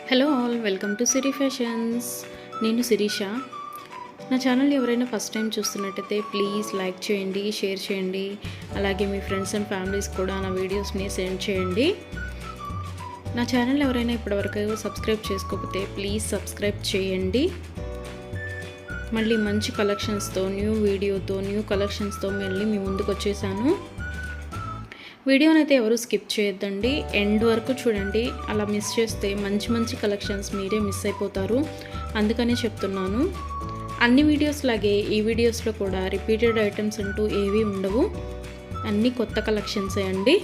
Hello all, welcome to Siri fashions. నేను శిరీష. నా channel ఎవరైనా ఫస్ట్ టైం చూస్తున్నట్టయితే ప్లీజ్ లైక్ చేయండి, షేర్ చేయండి. అలాగే మీ ఫ్రెండ్స్ అండ్ ఫ్యామిలీస్ కూడా నా వీడియోస్ని సెండ్ చేయండి. నా ఛానల్ ఎవరైనా ఇప్పటివరకు సబ్స్క్రైబ్ చేసుకోకపోతే ప్లీజ్ సబ్స్క్రైబ్ చేయండి. మళ్ళీ మంచి కలెక్షన్స్తో, న్యూ వీడియోతో, న్యూ కలెక్షన్స్తో మళ్ళీ మీ ముందుకు వచ్చేసాను. వీడియోని అయితే ఎవరు స్కిప్ చేయొద్దండి, ఎండ్ వరకు చూడండి. అలా మిస్ చేస్తే మంచి మంచి కలెక్షన్స్ మీరే మిస్ అయిపోతారు. అందుకనే చెప్తున్నాను. అన్ని వీడియోస్ లాగే ఈ వీడియోస్లో కూడా రిపీటెడ్ ఐటమ్స్ అంటూ ఏవీ ఉండవు. అన్నీ కొత్త కలెక్షన్సే అండి.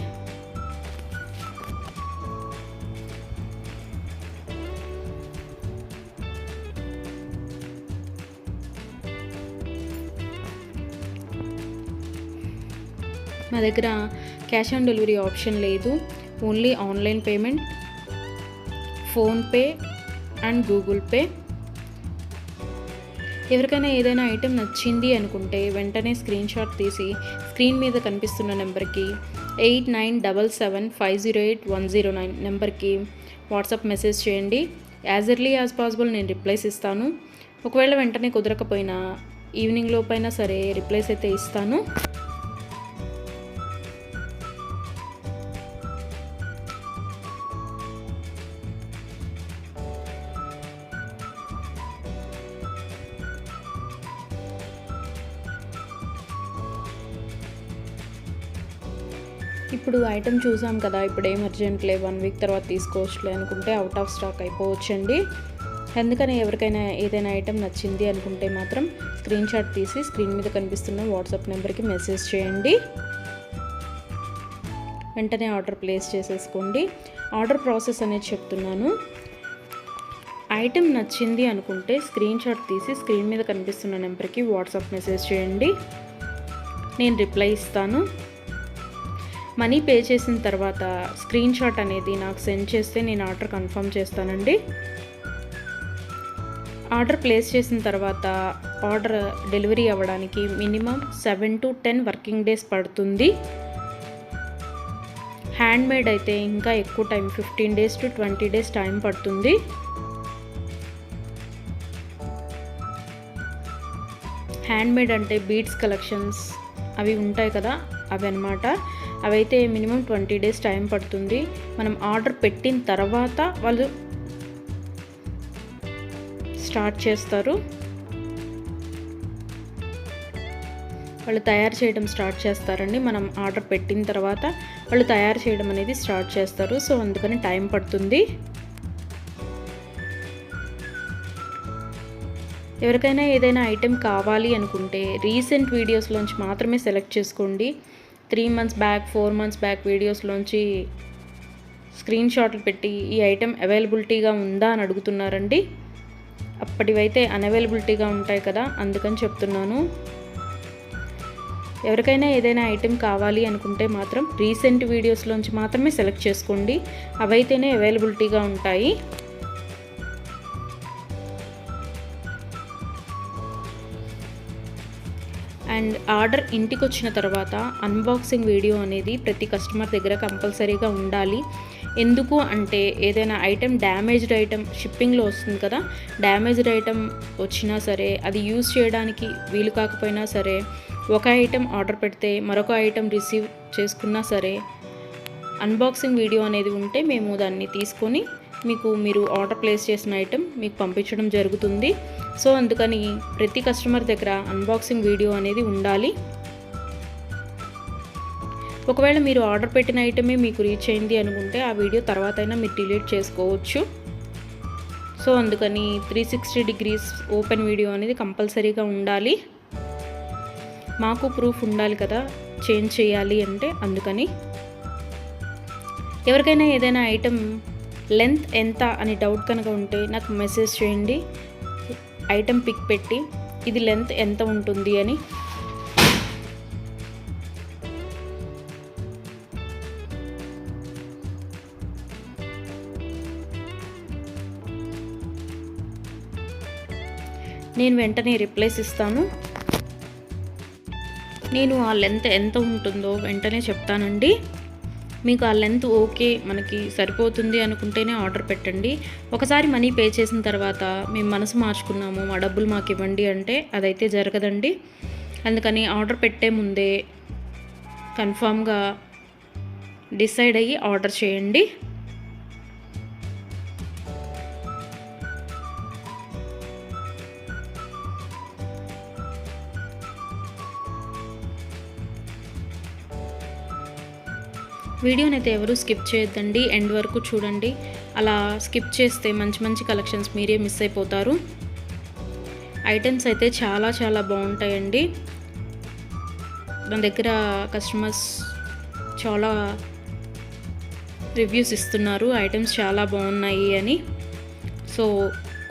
మా దగ్గర క్యాష్ ఆన్ డెలివరీ ఆప్షన్ లేదు. Only online payment, PhonePe and Google pay. ఎవరికైనా ఏదైనా ఐటెం నచ్చింది అనుకుంటే వెంటనే స్క్రీన్ షాట్ తీసి స్క్రీన్ మీద కనిపిస్తున్న నెంబర్కి 8977508109 నెంబర్కి వాట్సాప్ మెసేజ్ చేయండి. యాజ్ ఎర్లీ యాజ్ పాసిబుల్ నేను రిప్లైస్ ఇస్తాను. ఒకవేళ వెంటనే కుదరకపోయినా ఈవినింగ్ లోపైనా సరే రిప్లైస్ అయితే ఇస్తాను. ఇప్పుడు ఐటెం చూసాం కదా, ఇప్పుడు ఏం అర్జెంట్లే, 1 వీక్ తర్వాత తీసుకోవచ్చులే అనుకుంటే అవుట్ ఆఫ్ స్టాక్ అయిపోవచ్చండి. అందుకని ఎవరికైనా ఏదైనా ఐటెం నచ్చింది అనుకుంటే మాత్రం స్క్రీన్ షాట్ తీసి స్క్రీన్ మీద కనిపిస్తున్న వాట్సాప్ నెంబర్కి మెసేజ్ చేయండి. వెంటనే ఆర్డర్ ప్లేస్ చేసేసుకోండి. ఆర్డర్ ప్రాసెస్ అనేది చెప్తున్నాను. ఐటెం నచ్చింది అనుకుంటే స్క్రీన్ షాట్ తీసి స్క్రీన్ మీద కనిపిస్తున్న నెంబర్కి వాట్సాప్ మెసేజ్ చేయండి. నేను రిప్లై ఇస్తాను. మనీ పే చేసిన తర్వాత స్క్రీన్ షాట్ అనేది నాకు సెండ్ చేస్తే నేను ఆర్డర్ కన్ఫర్మ్ చేస్తానండి. ఆర్డర్ ప్లేస్ చేసిన తర్వాత ఆర్డర్ డెలివరీ అవ్వడానికి మినిమం 7 to 10 వర్కింగ్ డేస్ పడుతుంది. హ్యాండ్మేడ్ అయితే ఇంకా ఎక్కువ time, 15 days to 20 days time పడుతుంది. హ్యాండ్మేడ్ అంటే బీడ్స్ కలెక్షన్స్ అవి ఉంటాయి కదా, అవి అన్నమాట. అవైతే మినిమం 20 days టైం పడుతుంది. మనం ఆర్డర్ పెట్టిన తర్వాత వాళ్ళు స్టార్ట్ చేస్తారు. వాళ్ళు తయారు చేయడం స్టార్ట్ చేస్తారండి. మనం ఆర్డర్ పెట్టిన తర్వాత వాళ్ళు తయారు చేయడం అనేది స్టార్ట్ చేస్తారు. సో అందుకని టైం పడుతుంది. ఎవరికైనా ఏదైనా ఐటెం కావాలి అనుకుంటే రీసెంట్ వీడియోస్లోంచి మాత్రమే సెలెక్ట్ చేసుకోండి. 3 months బ్యాక్, 4 months బ్యాక్ వీడియోస్లోంచి స్క్రీన్ షాట్లు పెట్టి ఈ ఐటెం అవైలబిలిటీగా ఉందా అని అడుగుతున్నారండి. అప్పటివైతే అన్అవైలబిలిటీగా ఉంటాయి కదా, అందుకని చెప్తున్నాను. ఎవరికైనా ఏదైనా ఐటెం కావాలి అనుకుంటే మాత్రం రీసెంట్ వీడియోస్లోంచి మాత్రమే సెలెక్ట్ చేసుకోండి. అవైతేనే అవైలబిలిటీగా ఉంటాయి. అండ్ ఆర్డర్ ఇంటికి వచ్చిన తర్వాత అన్బాక్సింగ్ వీడియో అనేది ప్రతి కస్టమర్ దగ్గర కంపల్సరీగా ఉండాలి. ఎందుకు అంటే ఏదైనా ఐటెం డ్యామేజ్డ్ ఐటెం షిప్పింగ్లో వస్తుంది కదా, డ్యామేజ్డ్ ఐటెం వచ్చినా సరే అది యూజ్ చేయడానికి వీలు కాకపోయినా సరే, ఒక ఐటెం ఆర్డర్ పెడితే మరొక ఐటెం రిసీవ్ చేసుకున్నా సరే అన్బాక్సింగ్ వీడియో అనేది ఉంటే మేము దాన్ని తీసుకొని మీరు ఆర్డర్ ప్లేస్ చేసిన ఐటెం మీకు పంపించడం జరుగుతుంది. సో అందుకని ప్రతి కస్టమర్ దగ్గర అన్బాక్సింగ్ వీడియో అనేది ఉండాలి. ఒకవేళ మీరు ఆర్డర్ పెట్టిన ఐటమే మీకు రీచ్ అయింది అనుకుంటే ఆ వీడియో తర్వాత అయినా మీరు డిలీట్ చేసుకోవచ్చు. సో అందుకని 360 degrees ఓపెన్ వీడియో అనేది కంపల్సరీగా ఉండాలి. మాకు ప్రూఫ్ ఉండాలి కదా చేంజ్ చేయాలి అంటే. అందుకని ఎవరికైనా ఏదైనా ఐటెం లెంత్ ఎంత అని డౌట్ కనుక ఉంటే నాకు మెసేజ్ చేయండి. ఐటెం పిక్ పెట్టి ఇది లెంత్ ఎంత ఉంటుంది అని. నేను వెంటనే రిప్లైస్ ఇస్తాను. నేను ఆ లెంత్ ఎంత ఉంటుందో వెంటనే చెప్తానండి. మీకు ఆ లెంత్ ఓకే మనకి సరిపోతుంది అనుకుంటేనే ఆర్డర్ పెట్టండి. ఒకసారి మనీ పే చేసిన తర్వాత మేము మనసు మార్చుకున్నాము, మా డబ్బులు మాకు ఇవ్వండి అంటే అదైతే జరగదండి. అందుకని ఆర్డర్ పెట్టే ముందే కన్ఫామ్గా డిసైడ్ అయ్యి ఆర్డర్ చేయండి. వీడియోని అయితే ఎవరు స్కిప్ చేయొద్దండి, ఎండ్ వరకు చూడండి. అలా స్కిప్ చేస్తే మంచి మంచి కలెక్షన్స్ మీరే మిస్ అయిపోతారు. ఐటమ్స్ అయితే చాలా చాలా బాగుంటాయండి. మన దగ్గర కస్టమర్స్ చాలా రివ్యూస్ ఇస్తున్నారు, ఐటమ్స్ చాలా బాగున్నాయి అని. సో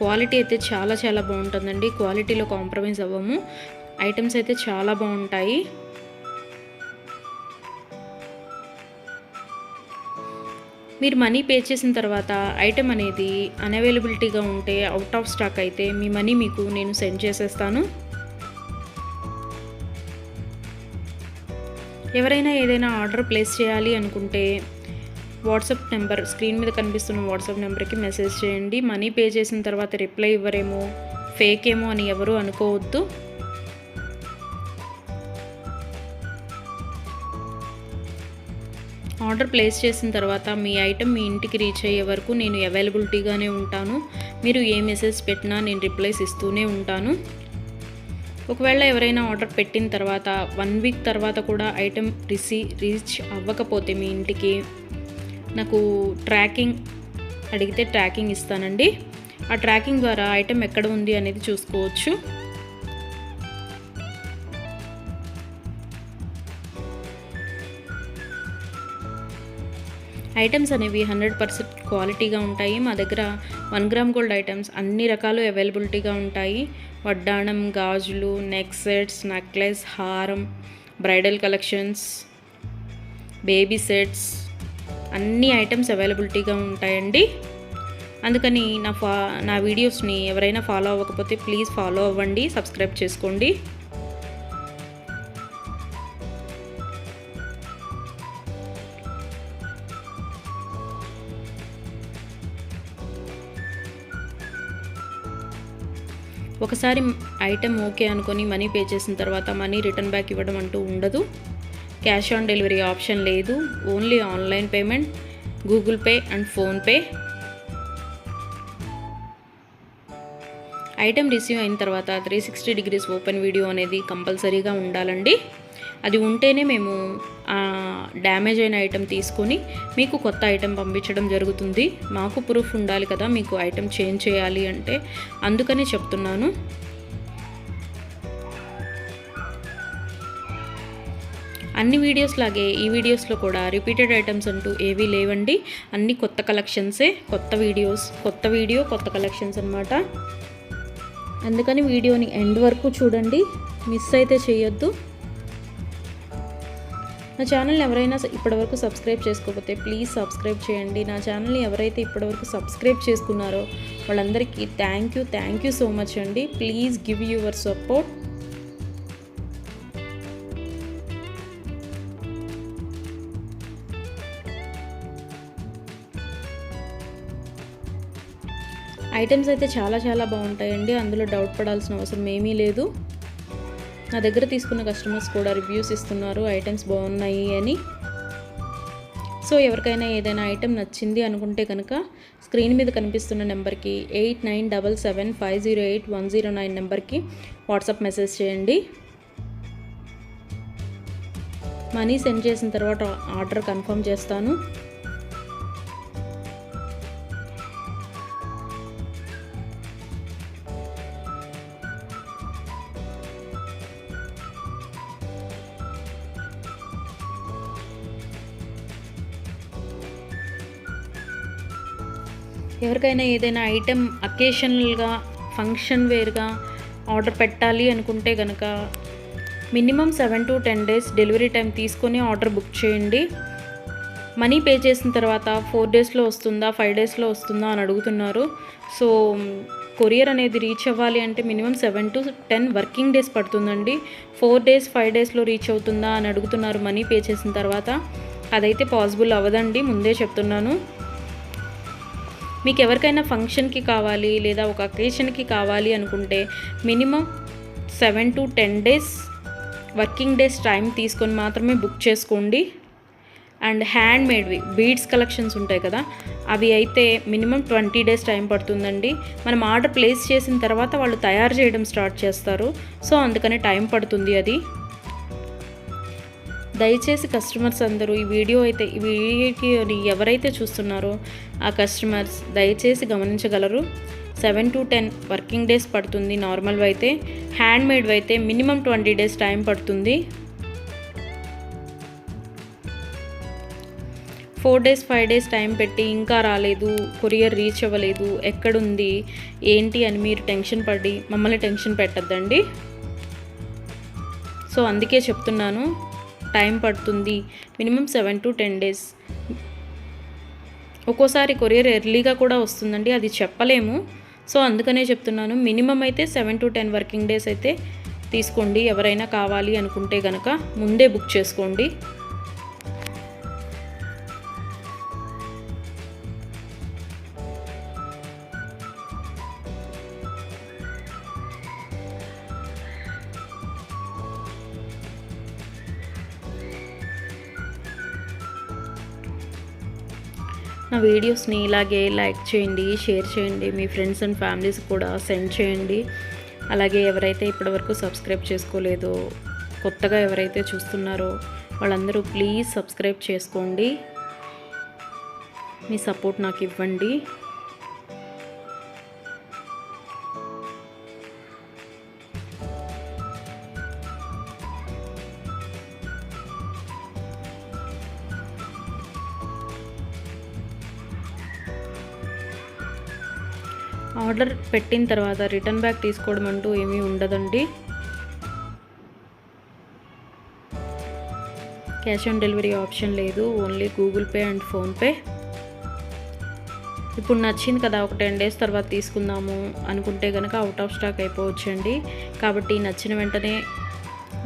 క్వాలిటీ అయితే చాలా చాలా బాగుంటుందండి, క్వాలిటీలో కాంప్రమైజ్ అవ్వము. ఐటమ్స్ అయితే చాలా బాగుంటాయి. మీరు మనీ పే చేసిన తర్వాత ఐటెం అనేది అన్అవైలబిలిటీగా ఉంటే, అవుట్ ఆఫ్ స్టాక్ అయితే మీ మనీ మీకు నేను సెండ్ చేసేస్తాను. ఎవరైనా ఏదైనా ఆర్డర్ ప్లేస్ చేయాలి అనుకుంటే వాట్సాప్ నెంబర్, స్క్రీన్ మీద కనిపిస్తున్న వాట్సాప్ నెంబర్కి మెసేజ్ చేయండి. మనీ పే చేసిన తర్వాత రిప్లై ఇవ్వరేమో, ఫేక్ ఏమో అని ఎవరు అనుకోవద్దు. ఆర్డర్ ప్లేస్ చేసిన తర్వాత మీ ఐటెం మీ ఇంటికి రీచ్ అయ్యే వరకు నేను అవైలబిలిటీగానే ఉంటాను. మీరు ఏ మెసేజ్ పెట్టినా నేను రిప్లైస్ ఇస్తూనే ఉంటాను. ఒకవేళ ఎవరైనా ఆర్డర్ పెట్టిన తర్వాత 1 వీక్ తర్వాత కూడా ఐటెం రీచ్ అవ్వకపోతే మీ ఇంటికి నాకు ట్రాకింగ్ అడిగితే ట్రాకింగ్ ఇస్తానండి. ఆ ట్రాకింగ్ ద్వారా ఐటెం ఎక్కడ ఉంది అనేది చూసుకోవచ్చు. ఐటమ్స్ అనేవి 100% క్వాలిటీగా ఉంటాయి. మా దగ్గర 1 గ్రామ్ గోల్డ్ ఐటమ్స్ అన్ని రకాలు అవైలబిలిటీగా ఉంటాయి. వడ్డాణం, గాజులు, నెక్ సెట్స్, నెక్లెస్, హారం, బ్రైడల్ కలెక్షన్స్, బేబీ సెట్స్, అన్ని ఐటమ్స్ అవైలబిలిటీగా ఉంటాయండి. అందుకని నా వీడియోస్ని ఎవరైనా ఫాలో అవ్వకపోతే ప్లీజ్ ఫాలో అవ్వండి, సబ్స్క్రైబ్ చేసుకోండి. ఒకసారి ఐటెం ఓకే అనుకొని మనీ పే చేసిన తర్వాత మనీ రిటర్న్ బ్యాక్ ఇవ్వడం అంటూ ఉండదు. క్యాష్ ఆన్ డెలివరీ ఆప్షన్ లేదు. Only online payment, Google pay and PhonePe. Item receive అయిన తర్వాత 360 డిగ్రీస్ ఓపెన్ వీడియో అనేది కంపల్సరీగా ఉండాలండి. అది ఉంటేనే మేము డ్యామేజ్ అయిన ఐటెం తీసుకొని మీకు కొత్త ఐటెం పంపించడం జరుగుతుంది. మాకు ప్రూఫ్ ఉండాలి కదా మీకు ఐటెం చేంజ్ చేయాలి అంటే, అందుకని చెప్తున్నాను. అన్ని వీడియోస్ లాగే ఈ వీడియోస్లో కూడా రిపీటెడ్ ఐటమ్స్ అంటూ ఏవీ లేవండి. అన్ని కొత్త కలెక్షన్సే, కొత్త వీడియో కొత్త కలెక్షన్స్ అన్నమాట. అందుకని వీడియోని ఎండ్ వరకు చూడండి, మిస్ అయితే చేయొద్దు. నా ఛానల్ని ఎవరైనా ఇప్పటివరకు సబ్స్క్రైబ్ చేసుకోకపోతే ప్లీజ్ సబ్స్క్రైబ్ చేయండి. నా ఛానల్ని ఎవరైతే ఇప్పటివరకు సబ్స్క్రైబ్ చేసుకున్నారో వాళ్ళందరికీ థ్యాంక్ యూ సో మచ్ అండి. Please give your support. Items అయితే చాలా చాలా బాగుంటాయండి, అందులో డౌట్ పడాల్సిన అవసరం ఏమీ లేదు. నా దగ్గర తీసుకున్న కస్టమర్స్ కూడా రివ్యూస్ ఇస్తున్నారు ఐటమ్స్ బాగున్నాయి అని. సో ఎవరికైనా ఏదైనా ఐటెం నచ్చింది అనుకుంటే కనుక స్క్రీన్ మీద కనిపిస్తున్న నెంబర్కి 8977508109 నెంబర్కి వాట్సాప్ మెసేజ్ చేయండి. మనీ సెండ్ చేసిన తర్వాత ఆర్డర్ కన్ఫర్మ్ చేస్తాను. ఎవరికైనా ఏదైనా ఐటెం అకేషనల్గా, ఫంక్షన్ వేర్గా ఆర్డర్ పెట్టాలి అనుకుంటే కనుక minimum 7 to 10 days delivery time తీసుకొని ఆర్డర్ బుక్ చేయండి. మనీ పే చేసిన తర్వాత 4 daysలో వస్తుందా, 5 daysలో వస్తుందా అని అడుగుతున్నారు. సో కొరియర్ అనేది రీచ్ అవ్వాలి అంటే మినిమం 7 to 10 వర్కింగ్ డేస్ పడుతుందండి. 4 days 5 daysలో రీచ్ అవుతుందా అని అడుగుతున్నారు మనీ పే చేసిన తర్వాత. అదైతే పాసిబుల్ అవ్వదండి, ముందే చెప్తున్నాను. మీకు ఎవరికైనా ఫంక్షన్కి కావాలి లేదా ఒక అకేషన్కి కావాలి అనుకుంటే minimum 7 to 10 days working days time తీసుకొని మాత్రమే బుక్ చేసుకోండి. అండ్ హ్యాండ్ మేడ్వి బీడ్స్ కలెక్షన్స్ ఉంటాయి కదా, అవి అయితే మినిమం 20 డేస్ టైం పడుతుందండి. మనం ఆర్డర్ ప్లేస్ చేసిన తర్వాత వాళ్ళు తయారు చేయడం స్టార్ట్ చేస్తారు. సో అందుకని టైం పడుతుంది అది. దయచేసి కస్టమర్స్ అందరూ ఈ వీడియోకి ఎవరైతే చూస్తున్నారో ఆ కస్టమర్స్ దయచేసి గమనించగలరు. 7 to 10 వర్కింగ్ డేస్ పడుతుంది నార్మల్వి అయితే. హ్యాండ్ మేడ్వి అయితే మినిమం 20 డేస్ టైం పడుతుంది. 4 డేస్ 5 డేస్ టైం పెట్టి ఇంకా రాలేదు, కొరియర్ రీచ్ అవ్వలేదు, ఎక్కడుంది ఏంటి అని మీరు టెన్షన్ పడి మమ్మల్ని టెన్షన్ పెట్టద్దండి. సో అందుకే చెప్తున్నాను, టైం పడుతుంది మినిమం 7 to 10 డేస్. ఒక్కోసారి కొరియర్ ఎర్లీగా కూడా వస్తుందండి, అది చెప్పలేము. సో అందుకనే చెప్తున్నాను, మినిమం అయితే 7 to 10 వర్కింగ్ డేస్ అయితే తీసుకోండి. ఎవరైనా కావాలి అనుకుంటే కనుక ముందే బుక్ చేసుకోండి. నా వీడియోస్ని ఇలాగే లైక్ చేయండి, షేర్ చేయండి, మీ ఫ్రెండ్స్ అండ్ ఫ్యామిలీస్ కూడా సెండ్ చేయండి. అలాగే ఎవరైతే ఇప్పటివరకు సబ్స్క్రైబ్ చేసుకోలేదో, కొత్తగా ఎవరైతే చూస్తున్నారో వాళ్ళందరూ ప్లీజ్ సబ్స్క్రైబ్ చేసుకోండి. మీ సపోర్ట్ నాకు ఇవ్వండి. ఆర్డర్ పెట్టిన తర్వాత రిటర్న్ బ్యాక్ తీసుకోవడం అంటూ ఏమీ ఉండదండి. క్యాష్ ఆన్ డెలివరీ ఆప్షన్ లేదు, only Google pay and PhonePe. ఇప్పుడు నచ్చింది కదా, ఒక 10 డేస్ తర్వాత తీసుకుందాము అనుకుంటే కనుక అవుట్ ఆఫ్ స్టాక్ అయిపోవచ్చండి. కాబట్టి నచ్చిన వెంటనే,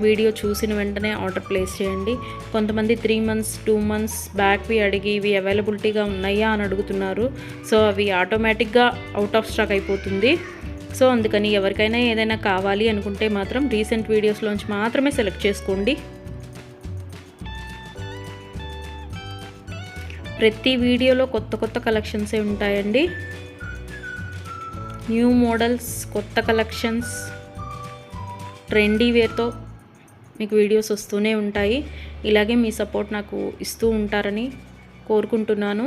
వీడియో చూసిన వెంటనే ఆర్డర్ ప్లేస్ చేయండి. కొంతమంది 3 months 2 months బ్యాక్వి అడిగి ఇవి అవైలబిలిటీగా ఉన్నాయా అని అడుగుతున్నారు. సో అవి ఆటోమేటిక్గా అవుట్ ఆఫ్ స్టాక్ అయిపోతుంది. సో అందుకని ఎవరికైనా ఏదైనా కావాలి అనుకుంటే మాత్రం రీసెంట్ వీడియోస్లోంచి మాత్రమే సెలెక్ట్ చేసుకోండి. ప్రతి వీడియోలో కొత్త కొత్త కలెక్షన్సే ఉంటాయండి. న్యూ మోడల్స్, కొత్త కలెక్షన్స్, ట్రెండీ వేర్తో మీకు వీడియోస్ వస్తూనే ఉంటాయి. ఇలాగే మీ సపోర్ట్ నాకు ఇస్తూ ఉంటారని కోరుకుంటున్నాను.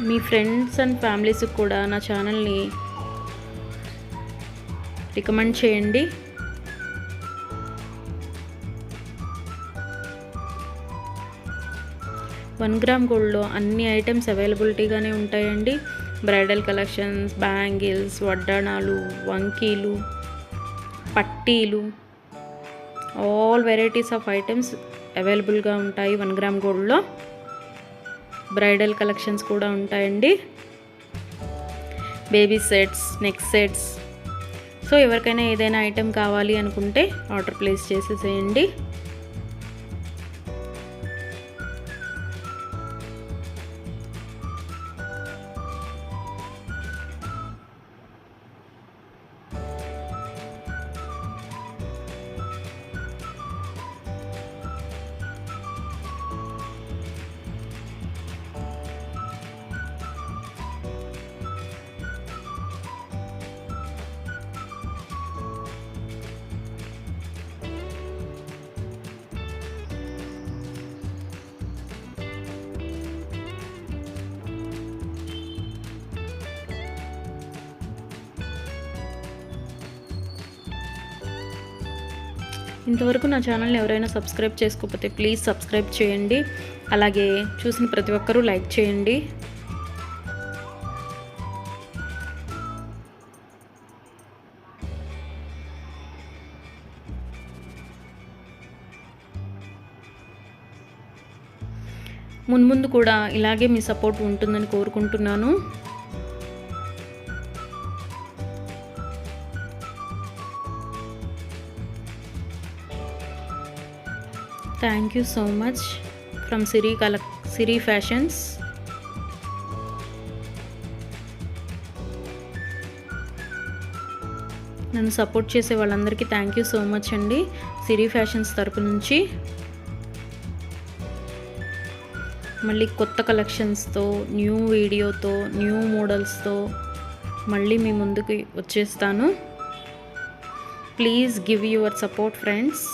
మీ ఫ్రెండ్స్ అండ్ ఫ్యామిలీస్కి కూడా నా ఛానల్ని రికమెండ్ చేయండి. వన్ గ్రామ్ గోల్డ్లో అన్ని ఐటమ్స్ అవైలబిలిటీగానే ఉంటాయండి. బ్రైడల్ కలెక్షన్స్, బ్యాంగిల్స్, వడ్డాణాలు, వంకీలు, పట్టీలు, ఆల్ వెరైటీస్ ఆఫ్ ఐటమ్స్ అవైలబుల్గా ఉంటాయి 1 గ్రామ్ గోల్డ్లో. బ్రైడల్ కలెక్షన్స్ కూడా ఉంటాయండి. Baby sets, neck sets. So ఎవరికైనా ఏదైనా ఐటెం కావాలి అనుకుంటే ఆర్డర్ ప్లేస్ చేసేసేయండి. ఇంతవరకు నా ఛానల్ని ఎవరైనా సబ్స్క్రైబ్ చేసుకోకపోతే ప్లీజ్ సబ్స్క్రైబ్ చేయండి. అలాగే చూసిన ప్రతి ఒక్కరూ లైక్ చేయండి. మున్ముందు కూడా ఇలాగే మీ సపోర్ట్ ఉంటుందని కోరుకుంటున్నాను. Thank you so much from Siri fashions. నన్ను సపోర్ట్ చేసే వాళ్ళందరికీ థ్యాంక్ యూ సో మచ్ అండి సిరి ఫ్యాషన్స్ తరపు నుంచి. మళ్ళీ కొత్త కలెక్షన్స్తో, న్యూ వీడియోతో, న్యూ మోడల్స్తో మళ్ళీ మీ ముందుకు వచ్చేస్తాను. Please give your support friends.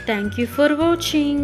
Thank you for watching.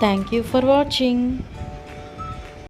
Thank you for watching.